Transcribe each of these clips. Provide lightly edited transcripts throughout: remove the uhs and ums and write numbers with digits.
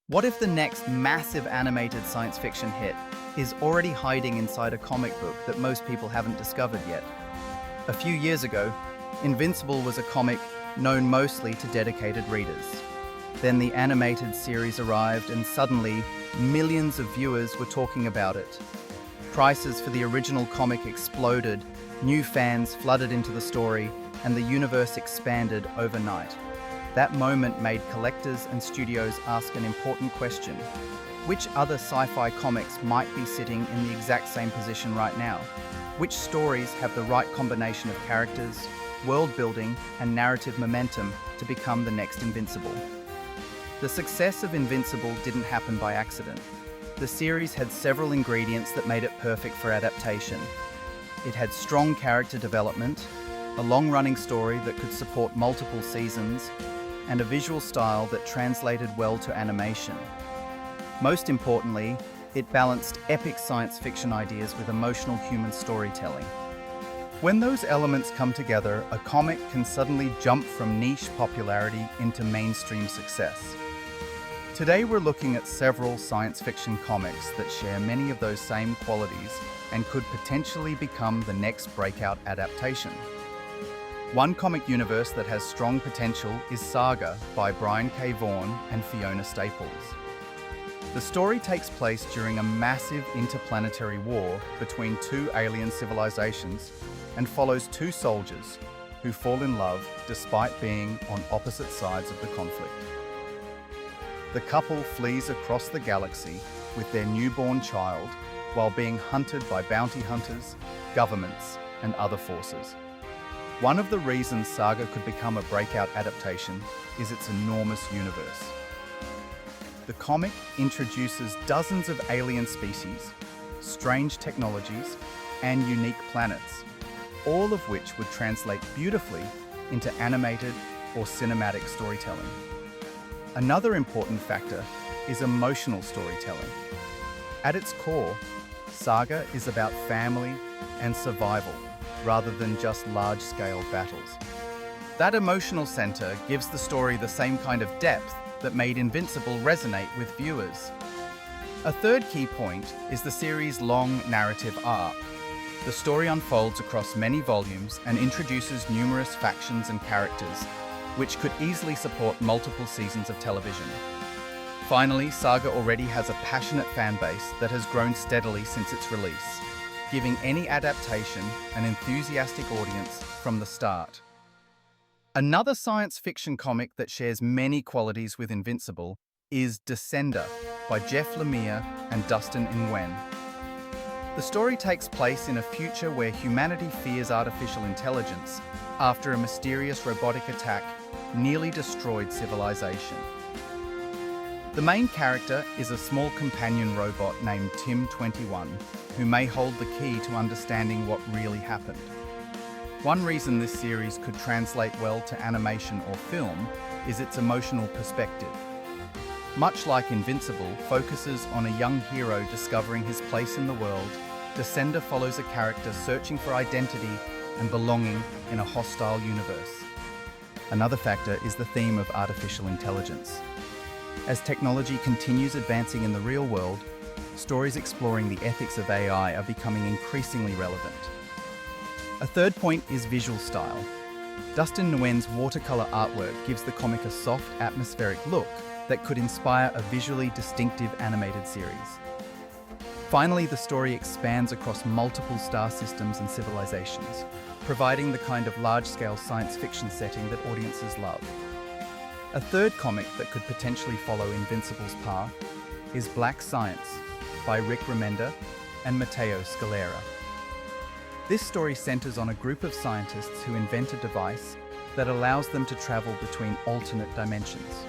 What if the next massive animated science fiction hit is already hiding inside a comic book that most people haven't discovered yet? A few years ago, Invincible was a comic known mostly to dedicated readers. Then the animated series arrived and suddenly millions of viewers were talking about it. Prices for the original comic exploded, new fans flooded into the story, and the universe expanded overnight. That moment made collectors and studios ask an important question. Which other sci-fi comics might be sitting in the exact same position right now? Which stories have the right combination of characters, world building, and narrative momentum to become the next Invincible? The success of Invincible didn't happen by accident. The series had several ingredients that made it perfect for adaptation. It had strong character development, a long-running story that could support multiple seasons, and a visual style that translated well to animation. Most importantly, it balanced epic science fiction ideas with emotional human storytelling. When those elements come together, a comic can suddenly jump from niche popularity into mainstream success. Today we're looking at several science fiction comics that share many of those same qualities and could potentially become the next breakout adaptation. One comic universe that has strong potential is Saga by Brian K. Vaughan and Fiona Staples. The story takes place during a massive interplanetary war between two alien civilizations and follows two soldiers who fall in love despite being on opposite sides of the conflict. The couple flees across the galaxy with their newborn child while being hunted by bounty hunters, governments, and other forces. One of the reasons Saga could become a breakout adaptation is its enormous universe. The comic introduces dozens of alien species, strange technologies, and unique planets, all of which would translate beautifully into animated or cinematic storytelling. Another important factor is emotional storytelling. At its core, Saga is about family and survival, rather than just large-scale battles. That emotional center gives the story the same kind of depth that made Invincible resonate with viewers. A third key point is the series' long narrative arc. The story unfolds across many volumes and introduces numerous factions and characters, which could easily support multiple seasons of television. Finally, Saga already has a passionate fan base that has grown steadily since its release, giving any adaptation an enthusiastic audience from the start. Another science fiction comic that shares many qualities with Invincible is Descender by Jeff Lemire and Dustin Nguyen. The story takes place in a future where humanity fears artificial intelligence after a mysterious robotic attack nearly destroyed civilization. The main character is a small companion robot named Tim-21, who may hold the key to understanding what really happened. One reason this series could translate well to animation or film is its emotional perspective. Much like Invincible focuses on a young hero discovering his place in the world, Descender follows a character searching for identity and belonging in a hostile universe. Another factor is the theme of artificial intelligence. As technology continues advancing in the real world, stories exploring the ethics of AI are becoming increasingly relevant. A third point is visual style. Dustin Nguyen's watercolor artwork gives the comic a soft, atmospheric look that could inspire a visually distinctive animated series. Finally, the story expands across multiple star systems and civilizations, providing the kind of large-scale science fiction setting that audiences love. A third comic that could potentially follow Invincible's path is Black Science by Rick Remender and Matteo Scalera. This story centers on a group of scientists who invent a device that allows them to travel between alternate dimensions.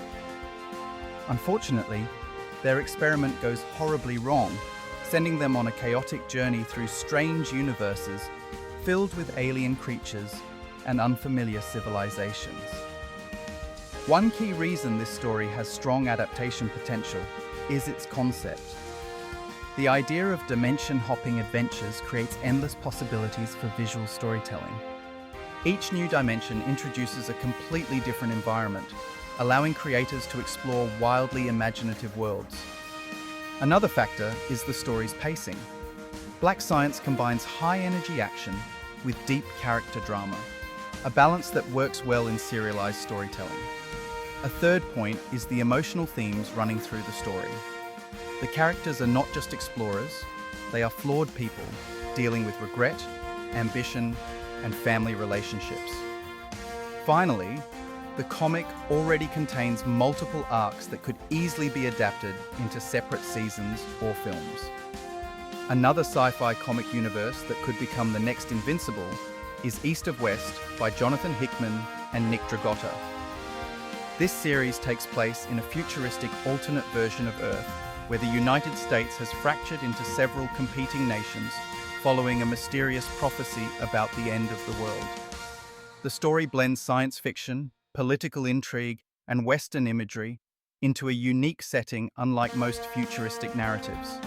Unfortunately, their experiment goes horribly wrong, sending them on a chaotic journey through strange universes filled with alien creatures and unfamiliar civilizations. One key reason this story has strong adaptation potential is its concept. The idea of dimension-hopping adventures creates endless possibilities for visual storytelling. Each new dimension introduces a completely different environment, allowing creators to explore wildly imaginative worlds. Another factor is the story's pacing. Black Science combines high-energy action with deep character drama, a balance that works well in serialized storytelling. A third point is the emotional themes running through the story. The characters are not just explorers, they are flawed people dealing with regret, ambition, and family relationships. Finally, the comic already contains multiple arcs that could easily be adapted into separate seasons or films. Another sci-fi comic universe that could become the next Invincible is East of West by Jonathan Hickman and Nick Dragotta. This series takes place in a futuristic alternate version of Earth, where the United States has fractured into several competing nations following a mysterious prophecy about the end of the world. The story blends science fiction, political intrigue, and Western imagery into a unique setting unlike most futuristic narratives.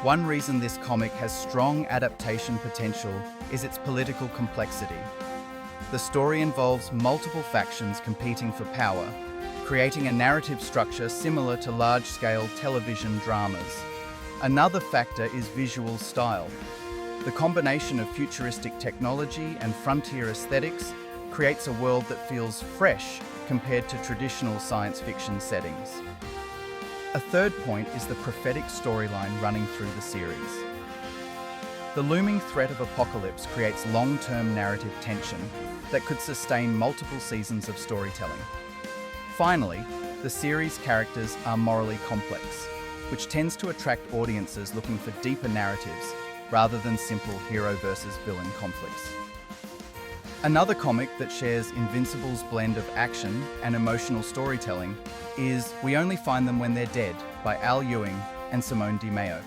One reason this comic has strong adaptation potential is its political complexity. The story involves multiple factions competing for power, creating a narrative structure similar to large-scale television dramas. Another factor is visual style. The combination of futuristic technology and frontier aesthetics creates a world that feels fresh compared to traditional science fiction settings. A third point is the prophetic storyline running through the series. The looming threat of apocalypse creates long-term narrative tension that could sustain multiple seasons of storytelling. Finally, the series' characters are morally complex, which tends to attract audiences looking for deeper narratives rather than simple hero versus villain conflicts. Another comic that shares Invincible's blend of action and emotional storytelling is We Only Find Them When They're Dead by Al Ewing and Simone Di Meo.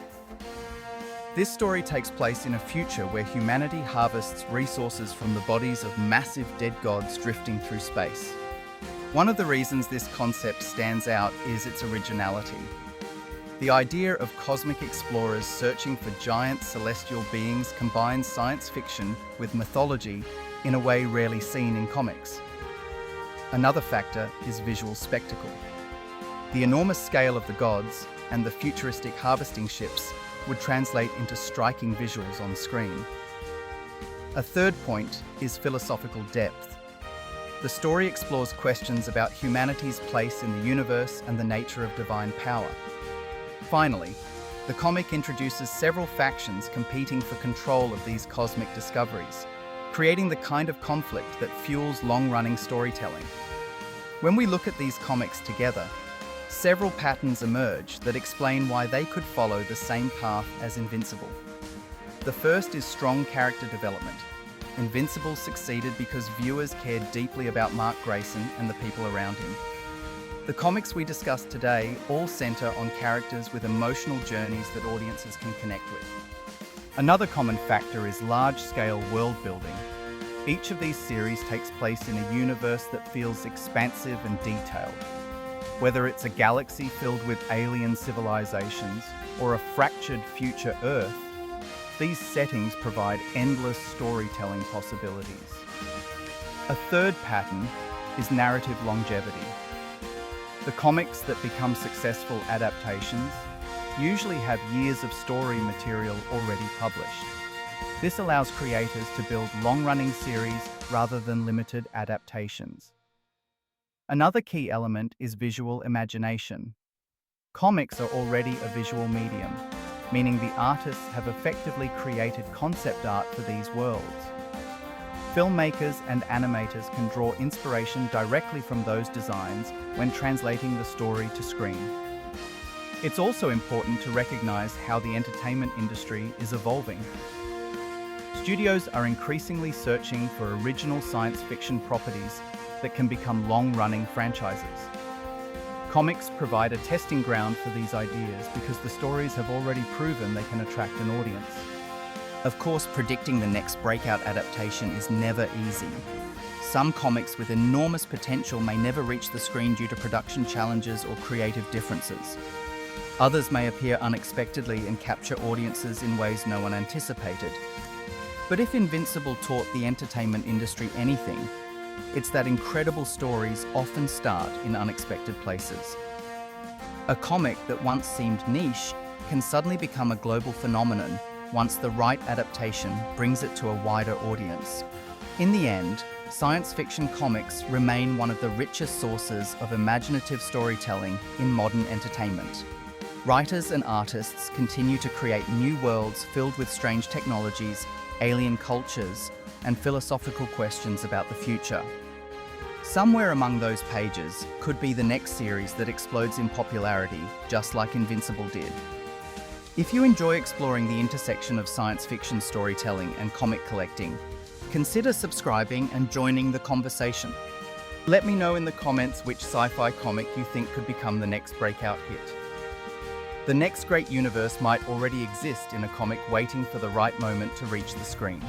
This story takes place in a future where humanity harvests resources from the bodies of massive dead gods drifting through space. One of the reasons this concept stands out is its originality. The idea of cosmic explorers searching for giant celestial beings combines science fiction with mythology in a way rarely seen in comics. Another factor is visual spectacle. The enormous scale of the gods and the futuristic harvesting ships would translate into striking visuals on screen. A third point is philosophical depth. The story explores questions about humanity's place in the universe and the nature of divine power. Finally, the comic introduces several factions competing for control of these cosmic discoveries, creating the kind of conflict that fuels long-running storytelling. When we look at these comics together, several patterns emerge that explain why they could follow the same path as Invincible. The first is strong character development. Invincible succeeded because viewers cared deeply about Mark Grayson and the people around him. The comics we discussed today all center on characters with emotional journeys that audiences can connect with. Another common factor is large-scale world building. Each of these series takes place in a universe that feels expansive and detailed. Whether it's a galaxy filled with alien civilizations or a fractured future Earth, these settings provide endless storytelling possibilities. A third pattern is narrative longevity. The comics that become successful adaptations usually have years of story material already published. This allows creators to build long-running series rather than limited adaptations. Another key element is visual imagination. Comics are already a visual medium, meaning the artists have effectively created concept art for these worlds. Filmmakers and animators can draw inspiration directly from those designs when translating the story to screen. It's also important to recognize how the entertainment industry is evolving. Studios are increasingly searching for original science fiction properties that can become long-running franchises. Comics provide a testing ground for these ideas because the stories have already proven they can attract an audience. Of course, predicting the next breakout adaptation is never easy. Some comics with enormous potential may never reach the screen due to production challenges or creative differences. Others may appear unexpectedly and capture audiences in ways no one anticipated. But if Invincible taught the entertainment industry anything, It's that incredible stories often start in unexpected places. A comic that once seemed niche can suddenly become a global phenomenon once the right adaptation brings it to a wider audience. In the end, science fiction comics remain one of the richest sources of imaginative storytelling in modern entertainment. Writers and artists continue to create new worlds filled with strange technologies, alien cultures, and philosophical questions about the future. Somewhere among those pages could be the next series that explodes in popularity, just like Invincible did. If you enjoy exploring the intersection of science fiction storytelling and comic collecting, consider subscribing and joining the conversation. Let me know in the comments which sci-fi comic you think could become the next breakout hit. The next great universe might already exist in a comic waiting for the right moment to reach the screen.